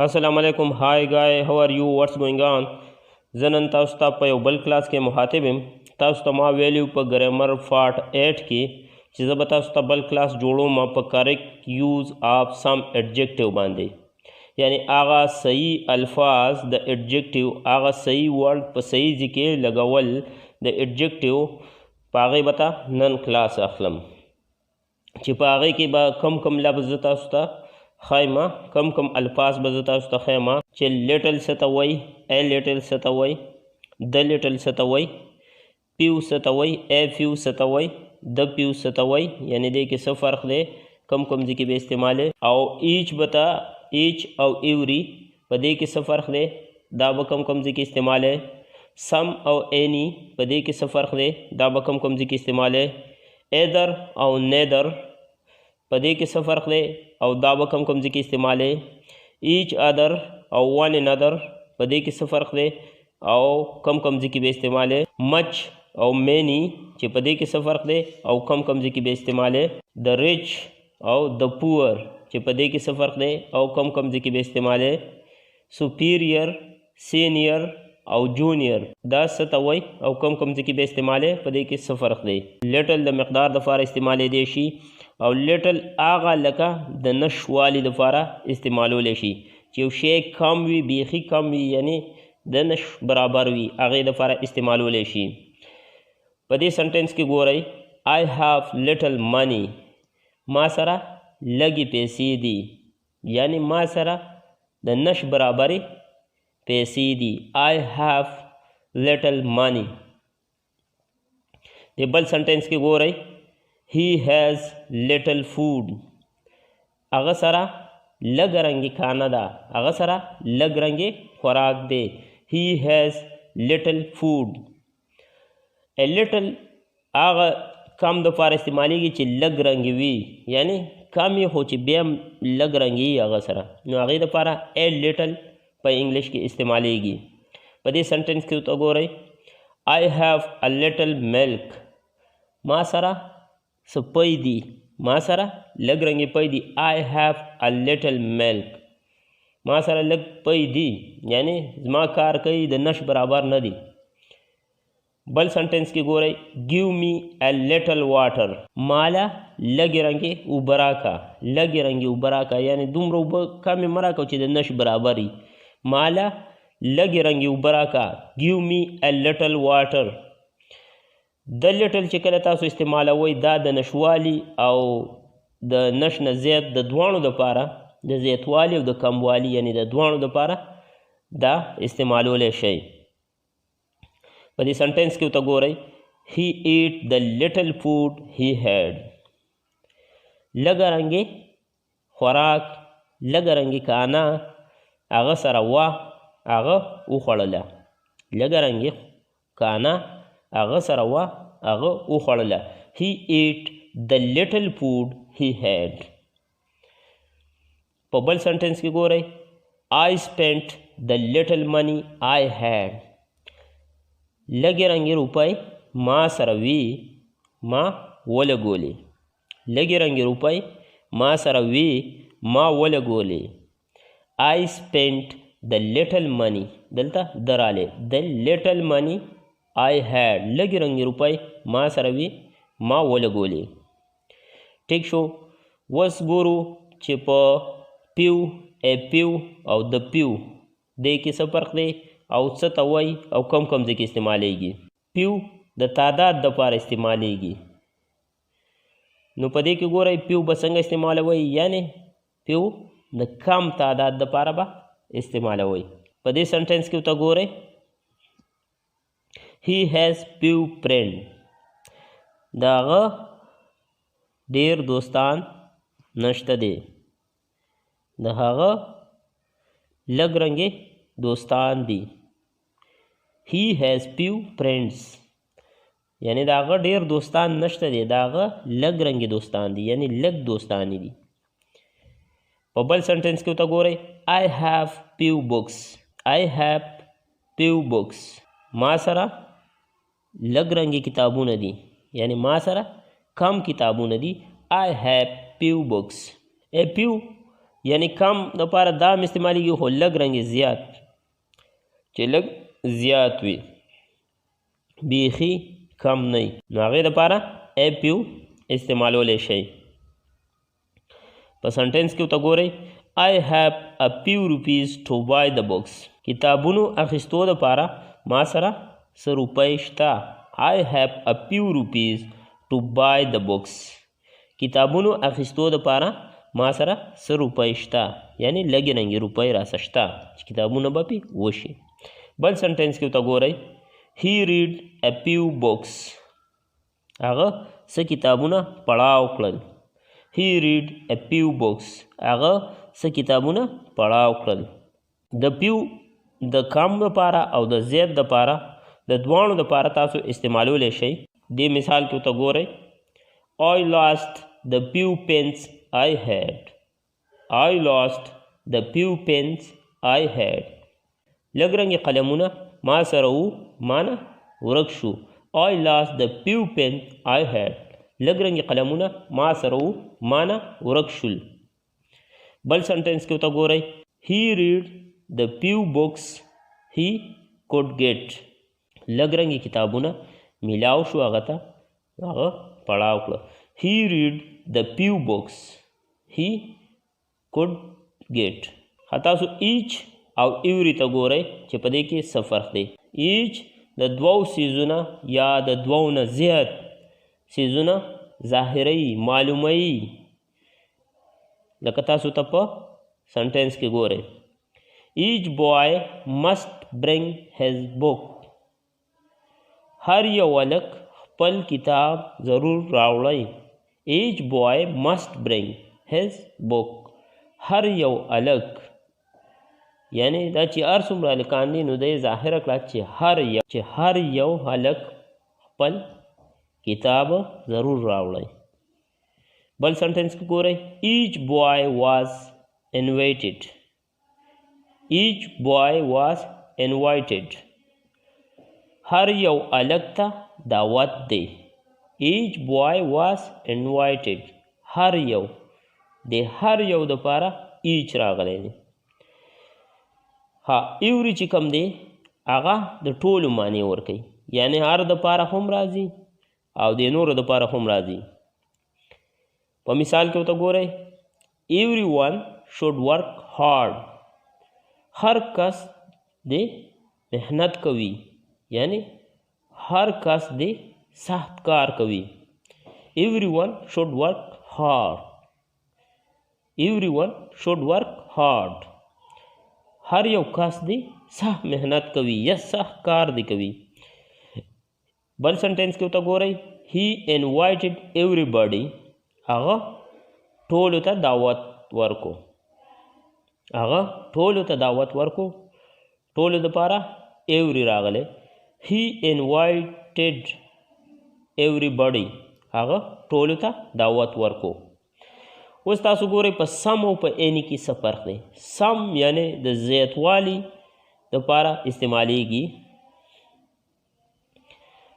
अस्सलाम वालेकुम। Hi guy, how are you, what's going on. زه نن تاسو ته په یو بل کلاس کې مخاطب یم. تاسو ته ما ویلیو په ګرامر پارت 8 کې چې زه به تاسو ته بل کلاس جوړوم په کریکټ یوز آف سم ایڈجیکټیو باندې، یعنی هغه صحیح الفاظ د ایڈجیکټیو، هغه صحیح ورډ په صحیح ځای کې لګول د ایڈجیکټیو، په هغې به ته نن کلاس اخلم چې په هغې کې به کم کم لفظ زه تاسو ته خیمه، کم کم الفاظ به زه تاسو ته خیمه چې لیټل څه ته وایي، ا لیټل څه ته وایي، د لیټل څه ته وایي، پیو څه ته وایي، ا پیو څه ته وایي، د پیو څه ته وایي، یعنی دې کې څه فرق دی، کم کم ځای کې به استعمالې. او ایچ به ته ایچ او ایوري په دې کې څه فرق دی، دا به کم کم ځای کې استعمالې. سم او اینی په دې کې څه فرق دی، دا به کم کم ځای کې استعمالې. ایدر او نیدر په دې کې څه فرق دی او دا به کم کم ځای کې استعمالې. ایچ ادر او ون انادر په دې کې څه فرق دی او کم کم ځای کې به استعمالې. مچ او مینی چې په دې کې څه فرق دی او کم کم ځای کې به استعمالې. د ریچ او د پور چې په دې کې څه فرق دی او کم کم ځای کې به استعمالې. سپیریر، سینیر او جونیر دا څه ته وایي او کم کم ځای کې به استعمالې، په دې کې څه فرق دی. لیټل د مقدار دپاره استعمالېدی شي او لیټل هغه لکه د نشوالي دپاره استعمالولی شي چې یو شی کم وي، بیخي کم وي، یعنی د نش برابر وي، هغې دپاره استعمالولی شي. په دې سنټنس کې ګورئ، I have little money، ما سره لږې پیسې دي، یعنی ما سره د نش برابرې پیسې دي. I have little money. د بل سنټنس کې ګورئ، he has little food، هغه سره لږ رنګې کانه ده، هغه سره لږ رنګې خوراک دی. he has little food. a little هغه کم دپاره استعمالیږي چې لږ رنګې وي، یعنی کم یې خو چې بیا هم لږ رنګې وي هغه سره، نو هغې دپاره a little په انګلیش کې استعمالیږي. په دې سنټنس کې ورته ګورئ، I have a little milk، ما سره څه پی دي، ما سره لږ رنګې پی دي. I have a little milk، ما سره لږ پی دي، یعنی زما کار کوي د نش برابر نه دي. بل سنټنس کې ګورئ، give me a little water، ماله لږې رنګې اوبه راکړه، لږې رنګې اوبه راکړه، یعنی دومره اوبه کمې مه راکړه چې د نش برابر وي، ماله لږې رنګې اوبه راکړه. give me a little water. د لیټل چې کله تاسو استعمالوئ، دا د نشوالي او د نش نه زیات د دواړو دپاره، د زیاتوالي او د کموالي، یعنی د دواړو دپاره دا استعمالولی شئ. په دې سنټنس کې ورته ګورئ، he ate the little food he had، لږه رنګې خوراک، لږه رنګې کانه هغه سره وه، هغه وخوړله، لږه رنګې کانه هغه سره وه، هغه وخوړله. he ate the little food he had. په بل سنټنس کې ګورئ، I spent the little money I had، لږې رنګې روپۍ ما سره وي، ما ولګولې، لږې رنګې روپۍ ما سره وي، ما ولګولې. I spent the little money، دلته د رالی، the little money I had، لږې رنګې روپۍ ما سره وي، ما ولګولې. ټیک شو. اوس ګورو چې په پیو، پیو او د پیو دې کې څه فرق دی او څه ته وایي او کم کم ځای کې استعمالیږي. پیو د تعداد دپاره استعمالیږي، نو په دې کې ګورئ پیو به څنګه استعمالوئ، یعنی پیو د کم تعداد دپاره به استعمالوئ. په دې سنټنس کې ورته ګورئ، he has few friends، د هغه ډېر دوستان نشته دی، د هغه لږ رنګې دوستان دي. he has few friends، یعنی د هغه ډېر دوستان نشته دی، د هغه لږ رنګې دوستان دي، یعنی لږ دوستان دي. په بل سنټنس کې ورته ګورئ، I have few books، I have few books، ما سره لږ رنګې کتابونه دي، یعنی ما سره کم کتابونه دي. I have few books. A few یعنی کم دپاره دا هم استعمالیږي خو لږ رنګې زیات چې لږ زیات وي بیخي کم نه وي نو هغې دپاره a few استعمالولی شئ په سنټینس کې ورته ګورئ I have a few rupees to buy the books کتابونو اخیستو دپاره ما سره څه روپۍ شته I have a few rupees to buy the books کتابونو اخیستو دپاره ما سره څه روپۍ شته یعنی لږې رنګې روپۍ راسه شته چې کتابونه به پې وشي بل سنټینس کې ورته ګورئ He read a few books هغه څه کتابونه پړاو کړل He read a few books هغه څه کتابونه پړاو کړل د few د کم دپاره او د زیات دپاره د دواړو دپاره تاسو استعمالولی شئ دې مثال کې ورته ګورئ I lost the few pens I had I lost the few pens I had لږ رنګې قلمونه ما سره وو ما نه ورک شو I lost the few pens I had لږ رنګې قلمونه ما سره وو ما نه ورک شول بل سنټینس کې ورته ګورئ He read the few books he could get لږ رنګې کتابونه میلاو شو هغه ته هغه پړاو کړه He read the few books he could get تاسو each او every ته ګورئ چې په دې کې څه فرق دی each د دوو څیزونه یا د دوو نه زیات څیزونه ظاهروي معلوموي لکه تاسو ته په سنټینس کې ګورئ each boy must bring his book هر یو هلک خپل کتاب ضرور راوړئ each boy must bring his book هر یو هلک یعنی دا چې هر څومره هلکان دي نو دی ظاهره کړه چې هر یو هلک خپل کتاب ضرور راوړئ بل سنټینس کې ګورئ each boy was invited each boy was invited هر یو هلک ته دعوت دی each boy was invited هر یو د هر یو دپاره each راغلی دی ها ایوری چې کوم دی هغه د ټولو معنی ورکوي یعنی هر دپاره هم راځي او د نورو دپاره هم راځي په مثال کې ورته ګورئ everyone should work hard هر کس د محنت کوي یعنی هر کس د سخت کار کوي everyone should work hard everyone should work hard هر یو کس دی سخت محنت کوي یا سخت کار دی کوي بل سنټینس کې ورته ګورئ he invited everybody هغه ټولو ته دعوت ورکو ټولو دپاره every راغلی he invited everybody هغه ټولو ته دعوت ورکو اوس تاسو ګورئ په سم او په اینی کې څه فرق دی سم یعنی د زیاتوالي دپاره استعمالیږي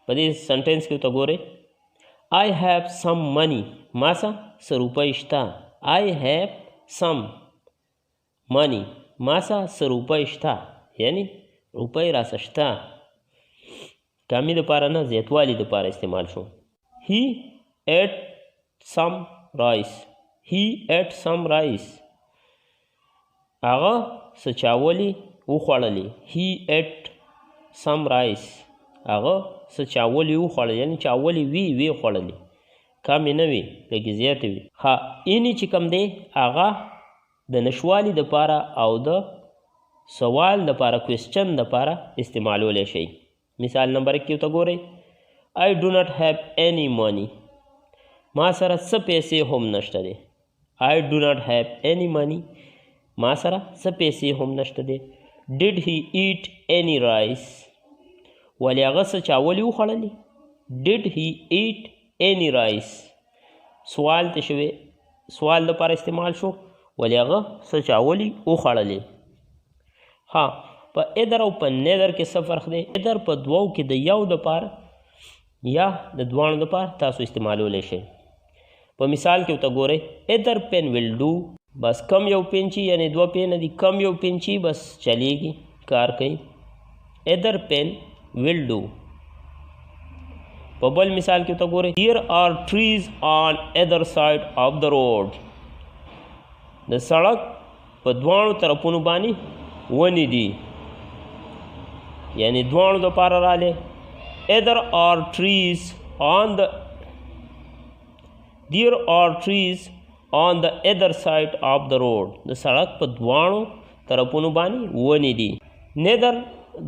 په دې سنټینس کې ورته ګورئ I have some money ما سره څه روپۍ شته I have some money ما سره څه روپۍ شته یعنی روپۍ راسه شته کامي دپاره نه زیاتوالي دپاره استعمال شو He ate some rice He ate some rice هغه څه چاولي وخوړلې He ate some rice هغه څه چاولي وخوړل یعنی چاولي وی خوړلې کمې نه وي لږې زیاتې وي ښه اینې چې کوم دی هغه د نشوالي دپاره او د سوال دپاره کوېسچن دپاره استعمالولی شئ مثال نمبر 1 کې ورته ګورئ I do not have any money ما سره څه پیسې هم نشته دی I do not have any money ما سره څه پیسې هم نشته دی Did he eat any rice ولی هغه څه چاولي وخوړلې Did he eat any rice سوال ته شوی سوال دپاره استعمال شو ولی هغه څه چاولي وخوړلې ها په ادر او په نیدر کې څه فرق دی ادر په دوو کې د یو دپاره یا د دواړو دپاره تاسو استعمالولی شئ په مثال کې ورته ګورئ either pen will do बस कम यौ पेंची यानी 2 पेन दी, कम यौ पेंची बस चलेगी, car कहीं। Either pen will do. په بل مثال کې ته ګورئ here are trees on either side of the road. د سړک په دواړو طرفونو باندې ونې دي، یعنی دواړو دپاره راغلی. either are trees on the there are trees on the other side of the road. د سړک په دواړو طرفونو باندې ونې دي. neither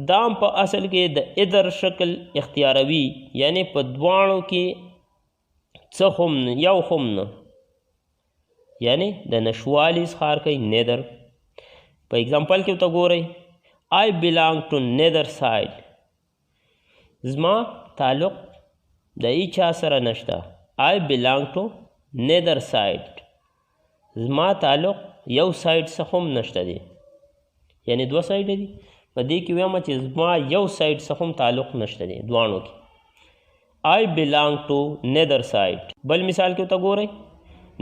دام په اصل کې د ادر شکل اختیاروي، یعنی په دواړو کې څه هم نه، یو هم نه، یعنی د نشوالي اظهار کوي نیدر. په اگزامپل کې ورته ګورئ I belong to neither side. زما تعلق د هیچا سره نشته. I belong to neither side. زما تعلق یو سایډ څخه هم نشته دی، یعنی 2 سایډ دي. په دې کې وایم چې زما یو سایډ څخه هم تعلق نشته دی دواړو کې. I belong to neither side. بل مثال کې ورته ګورئ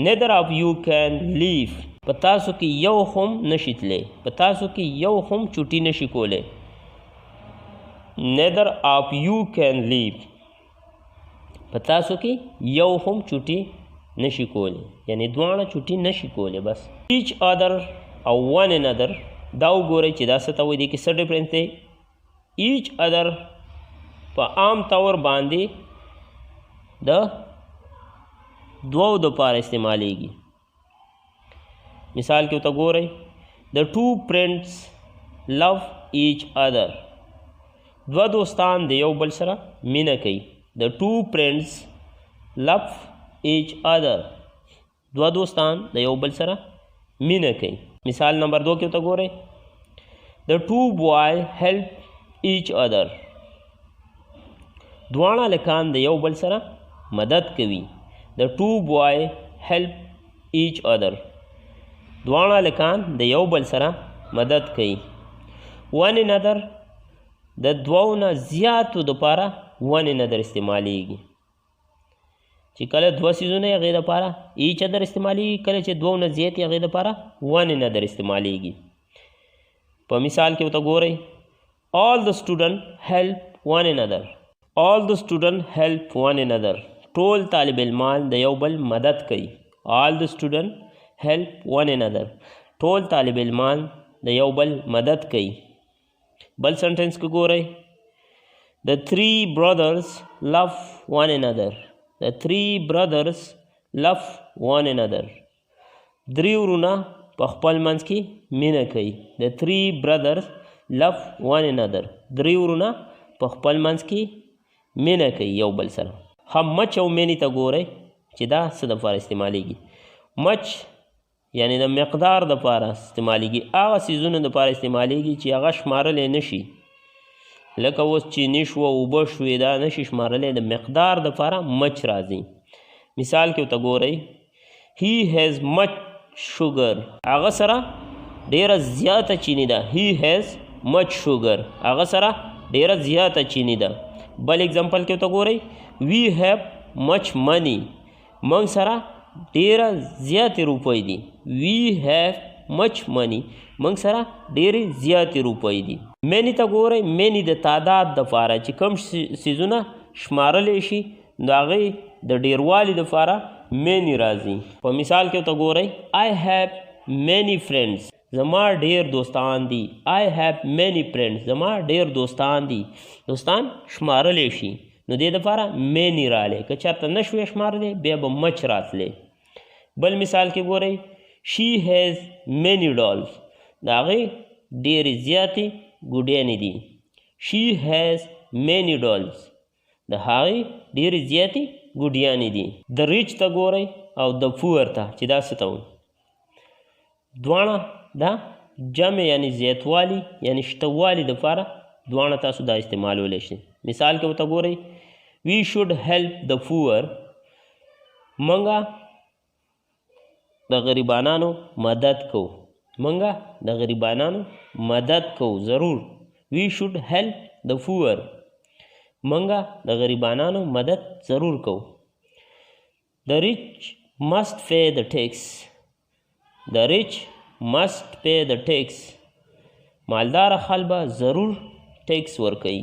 neither of you can leave. په تاسو کې یو هم نشي تللی، په تاسو کې یو هم چوټي نشي کولی. neither of you can leave. په تاسو کې یو هم چوټي نشي کولی، یعنی دواړه چوټي نشي کولی. بس each other او one another دا وګورئ چې دا څه ته وایي، دې کې څه ډفرنس دی. ایچ ادر په عام طور باندې د دوو دپاره استعمالیږي. مثال کې ورته ګورئ د ټو فرینډس لو ایچ ادر. 2 دوستان د یو بل سره مینه کوي. د ټو فرینډس لو ایچ ادر. 2 دوستان د یو بل سره مینه کوي. مثال نمبر 2 کې ورته ګورئ د ټو بوای هیلپ ایچ ادر. دواړه هلکان د یو بل سره مدد کوي. د ټو بوای هیلپ ایچ ادر. دواړه هلکان د یو بل سره مدد کوي. ون انادر د 2 نه زیاتو دپاره ون انادر استعمالیږي. چې کله 2 سیزونه هغې دپاره ایچ ادر استعمالیږي، کله چې 2 نه زیات هغې دپاره ون انادر استعمالیږي. په مثال کې ورته ګورئ all the student help one another. all the student help one another. ټول طالب علمان د یو بل مدد کوي. all the student help one another. ټول طالب علمان د یو بل مدد کوي. بل سنټنس کې ګورئ the 3 brothers love one another. The 3 brothers love one another. 3 ورونه په خپل منځ کې مینه کوي. The 3 brothers love one another. 3 ورونه په خپل منځ کې مینه کوي یو بل سره. هم مچ او مینې ته ګورئ چې دا څه دپاره استعمالیږي. مچ یعنی د مقدار دپاره استعمالیږي، هغه څیزونو دپاره استعمالیږي چې هغه شمارلی نشي، لکه اوس چینی شوه، اوبه شوې، دا نشي شمارلی، د مقدار دپاره مچ راځي. مثال کې ورته ګورئ he has much sugar. هغه سره ډیره زیاته چینی ده. he has much sugar. هغه سره ډیره زیاته چینی ده. بل اگزامپل کې ورته ګورئ we have much money. موږ سره ډیره زیاتې روپۍ دي. we have much money. موږ سره ډیرې زیاتې روپۍ دي. مینی ته ګورئ مینی د تعداد دپاره چې کوم څیزونه شمارلی شي د هغې د ډیروالي دپاره مینی راځي. په مثال کې ورته ګورئ I have many friends. زما ډیر دوستان دي. I have many friends. زما ډیر دوستان دي. دوستان شمارلی شي نو دې دپاره مینی رالی. که چېرته نه شوې شمارلی بیا به مچ راتلی. بل مثال کې ګورئ she has many dolls. د هغې ډیرې زیاتې ګوډیانې دي. she has many dolls. د هغې ډیرې زیاتې ګوډیانې دي. د ریچ ته ګورئ او د پور ته چې دا څه ته وایي. دواړه دا جمع یعنی زیاتوالی یعنی شتوالي دپاره دواړه تاسو دا استعمالولی شئ. مثال کې ورته ګورئ we should help the poor. منګه د غریبانانو مدد کوو. منګه د غریبانانو مدد کوو ضرور. we should help the poor. منګه د غریبانانو مدد ضرور کوو. the rich must pay the tax. The rich must pay the tax. مالدار خلک به ضرور ټیکس ورکوي.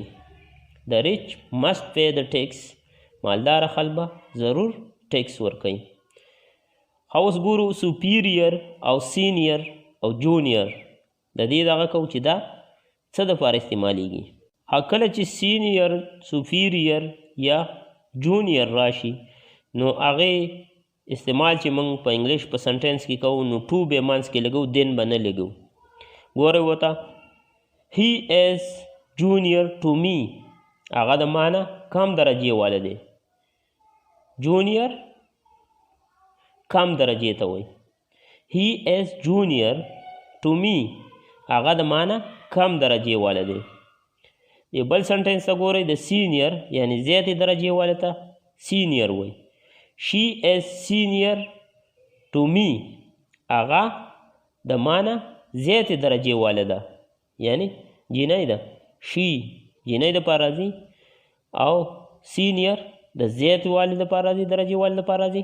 The rich must pay the tax. مالدار خلک به ضرور ټیکس ورکوي. اوس ګورو سپیریئر او سینیئر او جونیئر. د دې دغه کوو چې دا څه دپاره استعمالیږي. کله چې سینیئر، سپیریئر یا جونیئر راشي نو هغې استعمال چې موږ په انګلیش په سنټینس کې کوو نو ټو به منځ کې لګو، دین به نه لګو. ګورئ ورته هی از جونیئر ټو می، هغه د معنا کم درجې والا دی. جونیئر کم درجې ته وایي. هی از جونیئر ټو می، هغه د معنا کم درجې والا دی. د بل سنټینس ته ګورئ د سینیئر یعنی زیاتې درجې والا ته سینیئر وایي. شي از سینیئر ټو می، هغه د معنا زیاتې درجې والا ده، یعنی جینۍ ده. شي جینۍ دپاره راځي او سینیئر د زیاتې والي دپاره راځي، درجې والي دپاره راځي.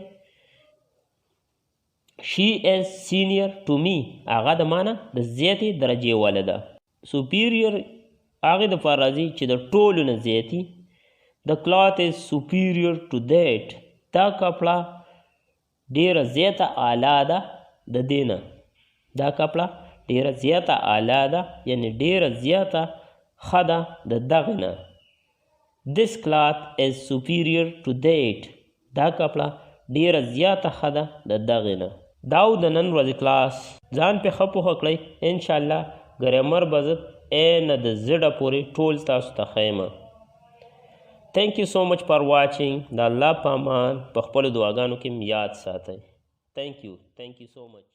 شي از سینیئر ټو می، هغه د معنا د زیاتې درجې والا ده. سپیریئر هغې دپاره راځي چې د ټولو نه زیاتي. د کلات از سپیریئر ټو دیټ، دا کپړه ډیره زیاته اعلی ده د دې نه. دا کپړه ډیره زیاته اعلی ده یعنی ډیره زیاته ښه ده د دغې نه. This cloth is superior to that. دا کپړه ډیره زیاته ښه ده د دغې نه. دا و د نن ورځې کلاس. ځان پې ښه پوهه کړئ. انشاءالله ګرامر به زه نه د زړه پورې ټول تاسو ته ښیم. Thank you so much for watching. د الله په امان په خپلو دعاګانو کې یاد ساتئ. Thank you so much.